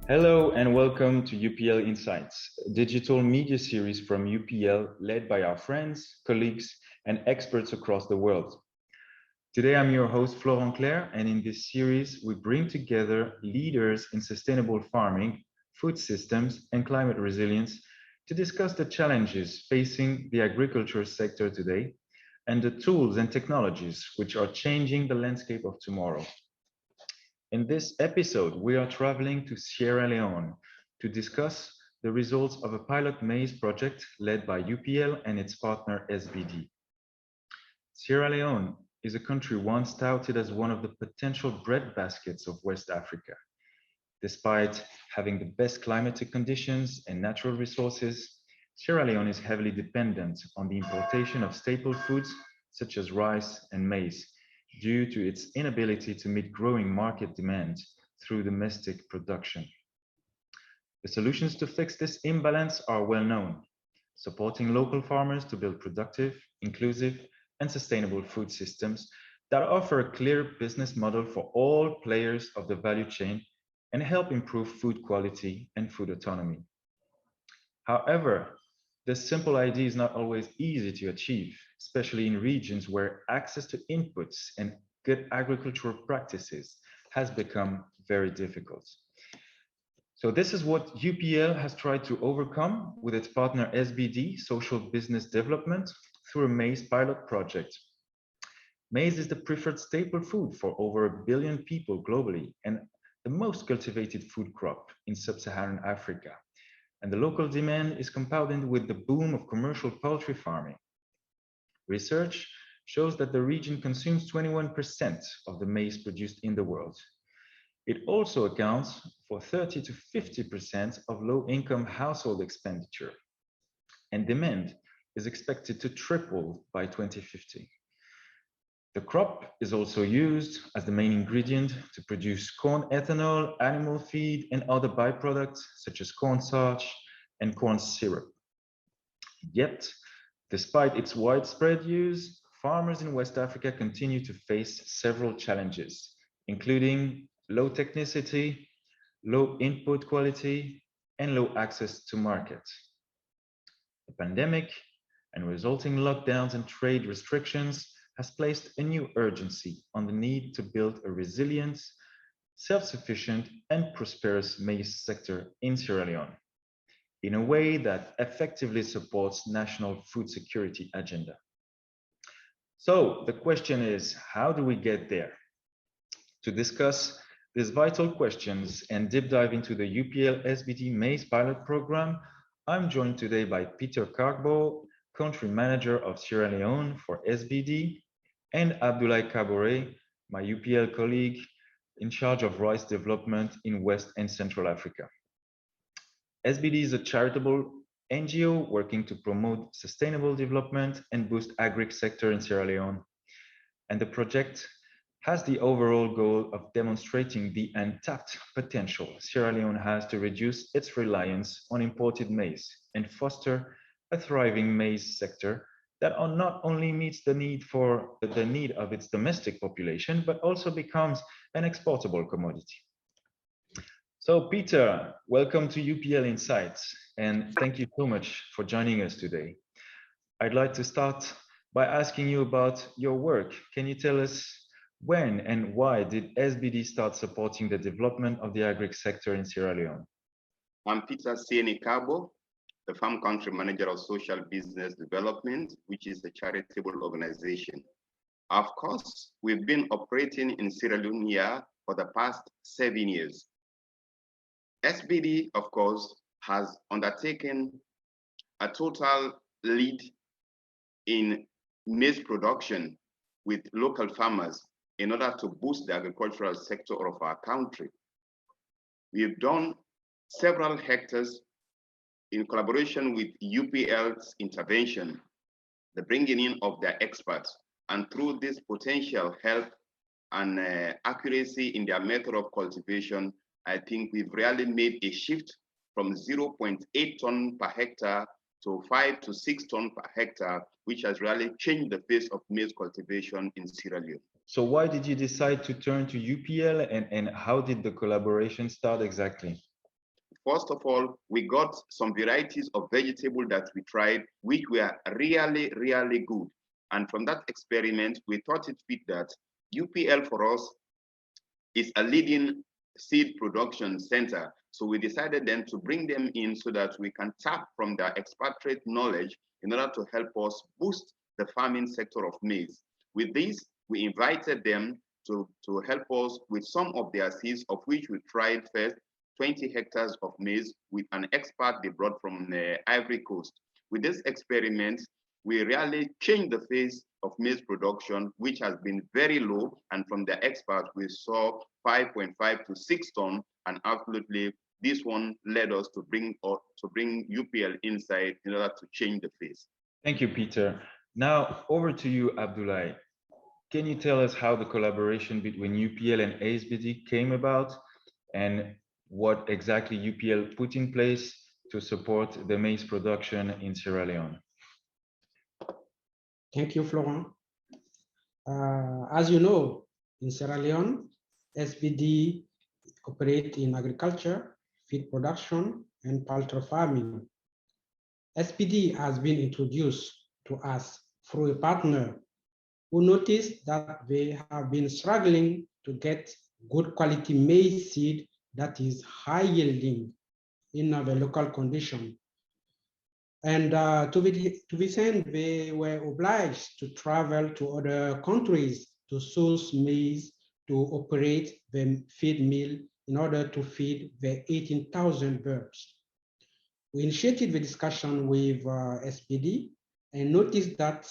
Hello and welcome to UPL Insights, a digital media series from UPL led by our friends, colleagues, and experts across the world. Today I'm your host, Florent Claire, and in this series we bring together leaders in sustainable farming, food systems, and climate resilience to discuss the challenges facing the agriculture sector today and the tools and technologies which are changing the landscape of tomorrow. In this episode, we are traveling to Sierra Leone to discuss the results of a pilot maize project led by UPL and its partner SBD. Sierra Leone is a country once touted as one of the potential breadbaskets of West Africa. Despite having the best climatic conditions and natural resources, Sierra Leone is heavily dependent on the importation of staple foods such as rice and maize, due to its inability to meet growing market demand through domestic production. The solutions to fix this imbalance are well known: supporting local farmers to build productive, inclusive, and sustainable food systems that offer a clear business model for all players of the value chain and help improve food quality and food autonomy. However, this simple idea is not always easy to achieve, especially in regions where access to inputs and good agricultural practices has become very difficult. So this is what UPL has tried to overcome with its partner SBD, Social Business Development, through a maize pilot project. Maize is the preferred staple food for over 1 billion people globally and the most cultivated food crop in Sub-Saharan Africa. And the local demand is compounded with the boom of commercial poultry farming. Research shows that the region consumes 21% of the maize produced in the world. It also accounts for 30 to 50% of low-income household expenditure, and demand is expected to triple by 2050. The crop is also used as the main ingredient to produce corn ethanol, animal feed, and other byproducts such as cornstarch and corn syrup. Yet, despite its widespread use, farmers in West Africa continue to face several challenges, including low technicity, low input quality, and low access to market. The pandemic and resulting lockdowns and trade restrictions has placed a new urgency on the need to build a resilient, self-sufficient, and prosperous maize sector in Sierra Leone in a way that effectively supports national food security agenda. So the question is, how do we get there? To discuss these vital questions and deep dive into the UPL SBD Maize Pilot Program, I'm joined today by Peter Carbo, Country Manager of Sierra Leone for SBD, and Abdoulaye Kabore, my UPL colleague in charge of rice development in West and Central Africa. SBD is a charitable NGO working to promote sustainable development and boost agri sector in Sierra Leone. And the project has the overall goal of demonstrating the untapped potential Sierra Leone has to reduce its reliance on imported maize and foster a thriving maize sector that not only meets the need of its domestic population, but also becomes an exportable commodity. So Peter, welcome to UPL Insights, and thank you so much for joining us today. I'd like to start by asking you about your work. Can you tell us when and why did SBD start supporting the development of the agri sector in Sierra Leone? I'm Peter Cabo, the Farm Country Manager of Social Business Development, which is a charitable organization. Of course, we've been operating in Sierra Leone here for the past 7 years. SBD, of course, has undertaken a total lead in maize production with local farmers in order to boost the agricultural sector of our country. We've done several hectares in collaboration with UPL's intervention, the bringing in of their experts, and through this potential help and accuracy in their method of cultivation, I think we've really made a shift from 0.8 ton per hectare to 5 to 6 ton per hectare, which has really changed the face of maize cultivation in Sierra Leone. So why did you decide to turn to UPL and how did the collaboration start exactly? First of all, we got some varieties of vegetable that we tried, which were really, really good. And from that experiment, we thought it fit that UPL for us is a leading seed production center. So we decided then to bring them in so that we can tap from their expatriate knowledge in order to help us boost the farming sector of maize. With this, we invited them to help us with some of their seeds, of which we tried first 20 hectares of maize with an expert they brought from the Ivory Coast. With this experiment, we really changed the face of maize production, which has been very low. And from the experts, we saw 5.5 to 6 tons. And absolutely, this one led us to bring UPL Insight in order to change the face. Thank you, Peter. Now over to you, Abdoulaye. Can you tell us how the collaboration between UPL and ASBD came about, and what exactly UPL put in place to support the maize production in Sierra Leone? Thank you, Florent. As you know, in Sierra Leone, SBD operates in agriculture, feed production, and poultry farming. SBD has been introduced to us through a partner who noticed that they have been struggling to get good quality maize seed that is high yielding in the local condition. And to this end, they were obliged to travel to other countries to source maize to operate the feed mill in order to feed the 18,000 birds. We initiated the discussion with SBD and noticed that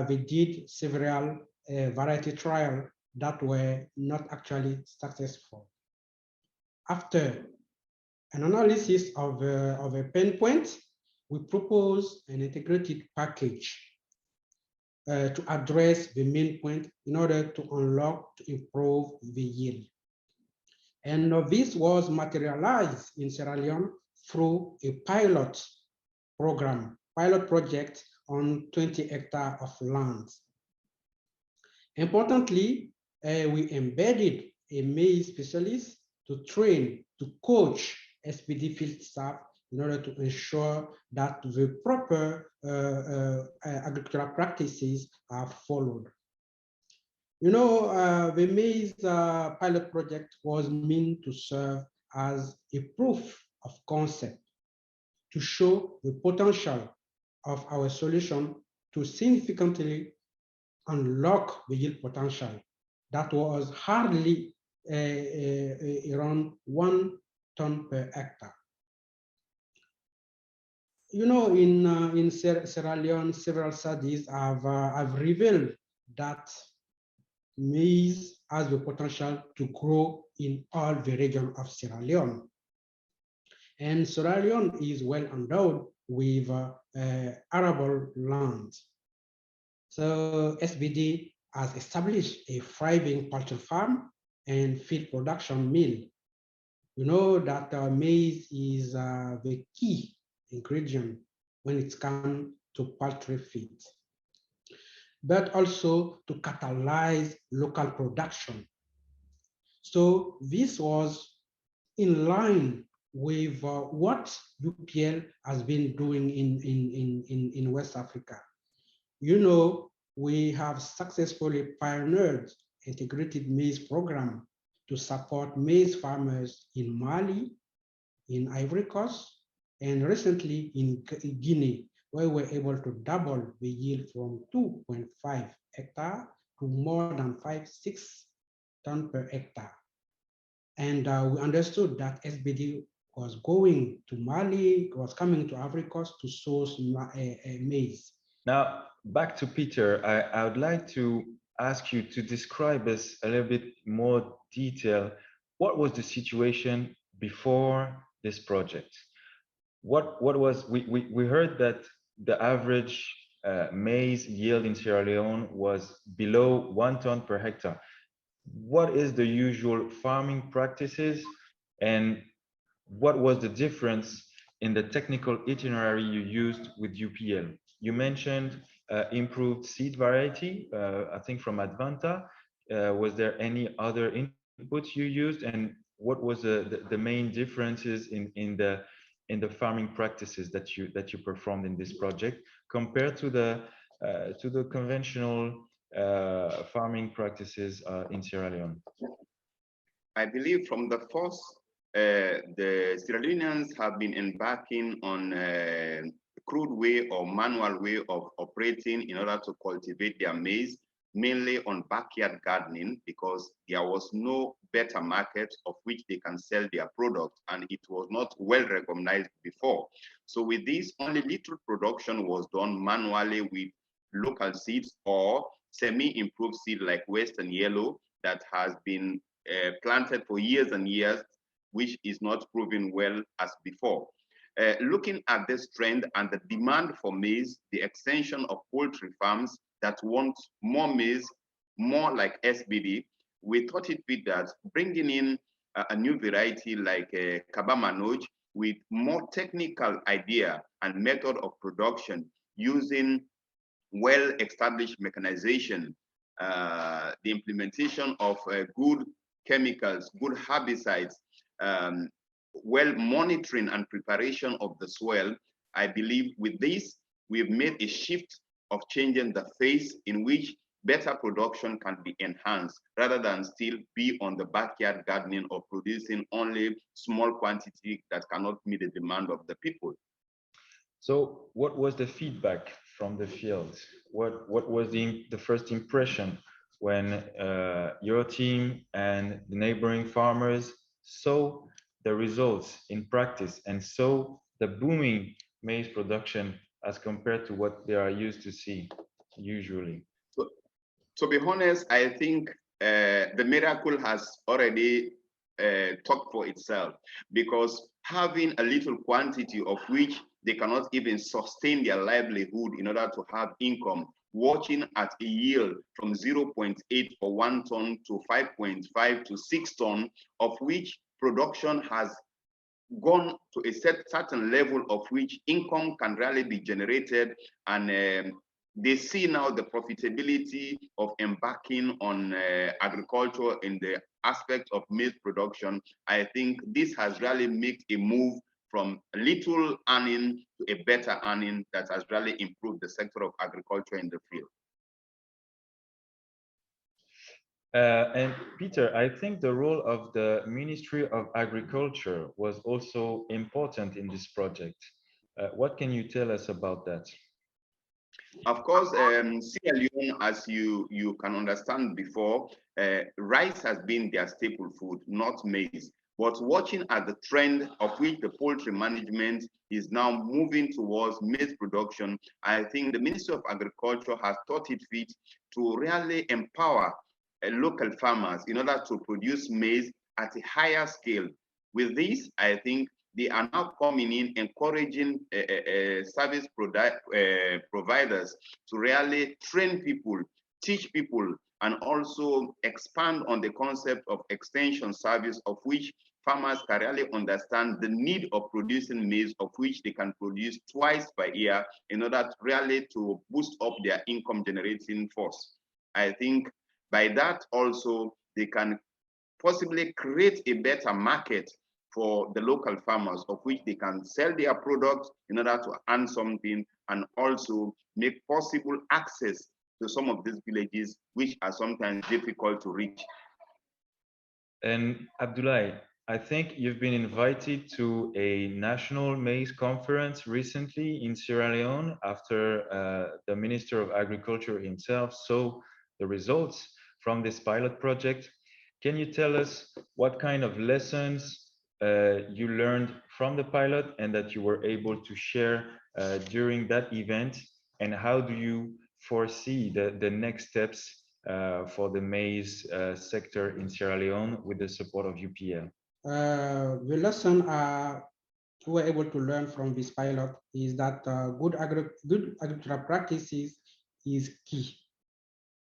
they did several variety trials that were not actually successful. After an analysis of a pain point, we propose an integrated package to address the main point in order to unlock, to improve the yield. And this was materialized in Sierra Leone through a pilot project on 20 hectares of land. Importantly, we embedded a maize specialist to train, to coach SBD field staff in order to ensure that the proper agricultural practices are followed. You know, the maize pilot project was meant to serve as a proof of concept to show the potential of our solution to significantly unlock the yield potential that was hardly around 1 ton per hectare. You know, in Sierra Leone, several studies have revealed that maize has the potential to grow in all the region of Sierra Leone. And Sierra Leone is well endowed with arable land. So SBD has established a thriving poultry farm and feed production mill. You know that maize is the key ingredient when it comes to poultry feed, but also to catalyze local production. So this was in line with what UPL has been doing in West Africa. You know, we have successfully pioneered integrated maize program to support maize farmers in Mali, in Ivory Coast, and recently in Guinea, where we're able to double the yield from 2.5 hectares to more than 5-6 tons per hectare. And we understood that SBD was going to Mali, was coming to Ivory Coast to source maize. Now, back to Peter, I would like to ask you to describe us a little bit more detail. What was the situation before this project? What was, we heard that the average maize yield in Sierra Leone was below 1 ton per hectare. What is the usual farming practices, and what was the difference in the technical itinerary you used with UPL? You mentioned improved seed variety, I think from Advanta. Was there any other inputs you used? And what was the main differences in the farming practices that you performed in this project compared to the conventional farming practices in Sierra Leone? I believe from the first, the Sierra Leoneans have been embarking on a crude way or manual way of operating in order to cultivate their maize, mainly on backyard gardening, because there was no better market of which they can sell their product, and it was not well recognized before. So with this, only little production was done manually with local seeds or semi-improved seed like Western Yellow that has been planted for years and years, which is not proving well as before. Looking at this trend and the demand for maize, the extension of poultry farms that want more maize, more like SBD, we thought it fit that bringing in a new variety like Kaba Manoj with more technical idea and method of production using well-established mechanization, the implementation of good chemicals, good herbicides, well monitoring and preparation of the soil. I believe with this, we've made a shift of changing the face in which better production can be enhanced rather than still be on the backyard gardening or producing only small quantity that cannot meet the demand of the people. So what was the feedback from the field? What was the first impression when your team and the neighboring farmers saw the results in practice and saw the booming maize production as compared to what they are used to see usually? So, to be honest, I think the miracle has already talked for itself, because having a little quantity of which they cannot even sustain their livelihood in order to have income, watching at a yield from 0.8 for 1 ton to 5.5 to 6 ton, of which production has gone to a certain level of which income can really be generated, and they see now the profitability of embarking on agriculture in the aspect of maize production. I think this has really made a move from little earning to a better earning that has really improved the sector of agriculture in the field. And Peter, I think the role of the Ministry of Agriculture was also important in this project. What can you tell us about that? Of course, Sierra Leone, as you can understand before, rice has been their staple food, not maize. But watching at the trend of which the poultry management is now moving towards maize production, I think the Ministry of Agriculture has thought it fit to really empower local farmers in order to produce maize at a higher scale. With this, I think they are now coming in, encouraging service providers to really train people, teach people, and also expand on the concept of extension service, of which farmers can really understand the need of producing maize, of which they can produce twice per year in order to really to boost up their income generating force. I think by that also they can possibly create a better market for the local farmers, of which they can sell their products in order to earn something, and also make possible access to some of these villages which are sometimes difficult to reach. And Abdoulaye, I think you've been invited to a national maize conference recently in Sierra Leone after the Minister of Agriculture himself saw the results from this pilot project. Can you tell us what kind of lessons you learned from the pilot and that you were able to share during that event? And how do you foresee the next steps for the maize sector in Sierra Leone with the support of UPL? The lesson we were able to learn from this pilot is that good agricultural practices is key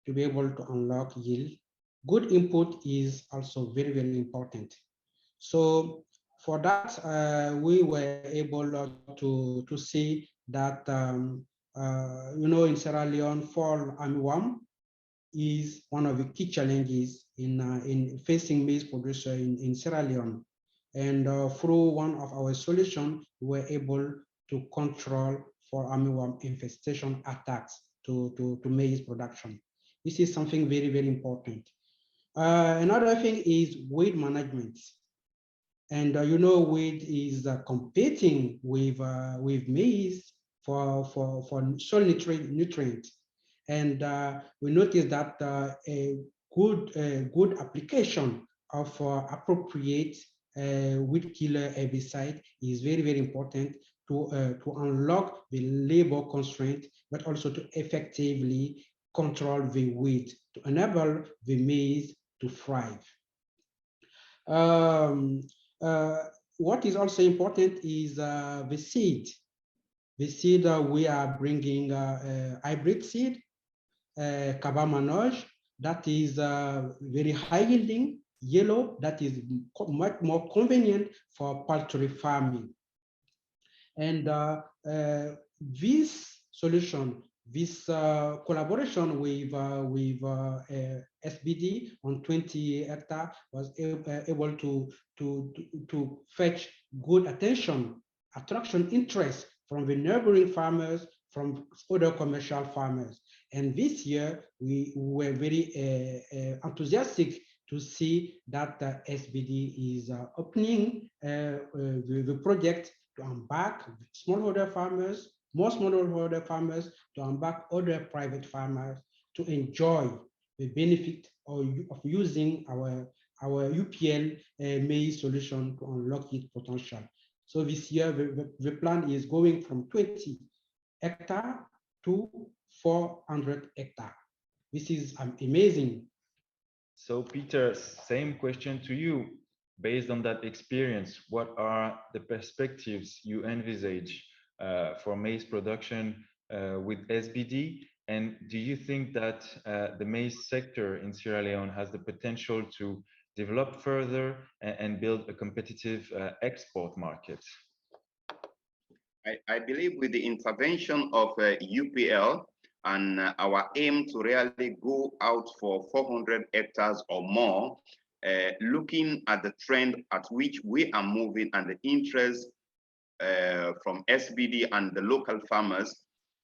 to be able to unlock yield. Good input is also very, very important. So for that, we were able to see that, in Sierra Leone, fall and warm is one of the key challenges in facing maize producer in Sierra Leone. And through one of our solutions, we were able to control for armyworm infestation attacks to maize production. This is something very, very important. Another thing is weed management. And weed is competing with maize for soil nutrients. And we noticed that a good application of appropriate weed killer herbicide is very, very important to unlock the labor constraint, but also to effectively control the weed to enable the maize to thrive. What is also important is the seed. The seed we are bringing hybrid seed, Cabernet, that is very high yielding, yellow, that is much more convenient for poultry farming. And this solution, this collaboration with SBD on 20 hectares was able to fetch good attraction interest from the neighboring farmers, from other commercial farmers. And this year, we were very enthusiastic to see that SBD is opening the project to embark smallholder farmers, more smallholder farmers, to embark other private farmers to enjoy the benefit of using our UPL maize solution to unlock its potential. So this year, the plan is going from 20 hectares to 400 hectares. This is amazing. So Peter, same question to you. Based on that experience, what are the perspectives you envisage for maize production with SBD? And do you think that the maize sector in Sierra Leone has the potential to develop further and build a competitive export market? I believe with the intervention of UPL and our aim to really go out for 400 hectares or more, looking at the trend at which we are moving and the interest from SBD and the local farmers,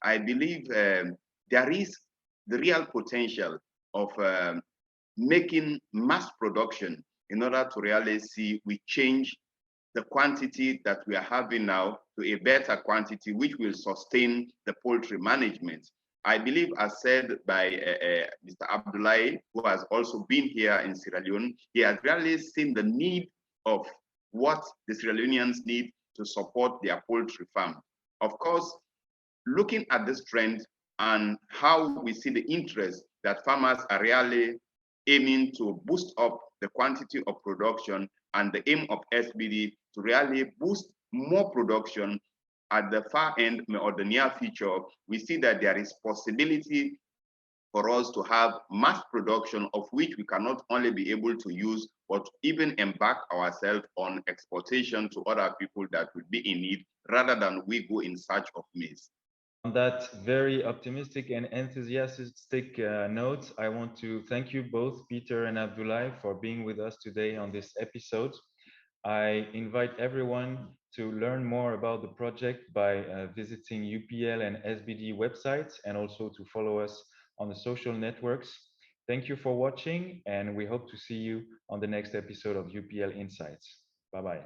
I believe there is the real potential of making mass production in order to really see we change the quantity that we are having now to a better quantity, which will sustain the poultry management. I believe, as said by Mr. Abdullahi, who has also been here in Sierra Leone, he has really seen the need of what the Sierra Leoneans need to support their poultry farm. Of course, looking at this trend and how we see the interest that farmers are really aiming to boost up the quantity of production, and the aim of SBD to really boost more production at the far end or the near future, we see that there is possibility for us to have mass production of which we cannot only be able to use, but even embark ourselves on exportation to other people that would be in need, rather than we go in search of maize. On that very optimistic and enthusiastic note, I want to thank you both, Peter and Abdullahi, for being with us today on this episode. I invite everyone to learn more about the project by visiting UPL and SBD websites, and also to follow us on the social networks. Thank you for watching, and we hope to see you on the next episode of UPL Insights. Bye-bye.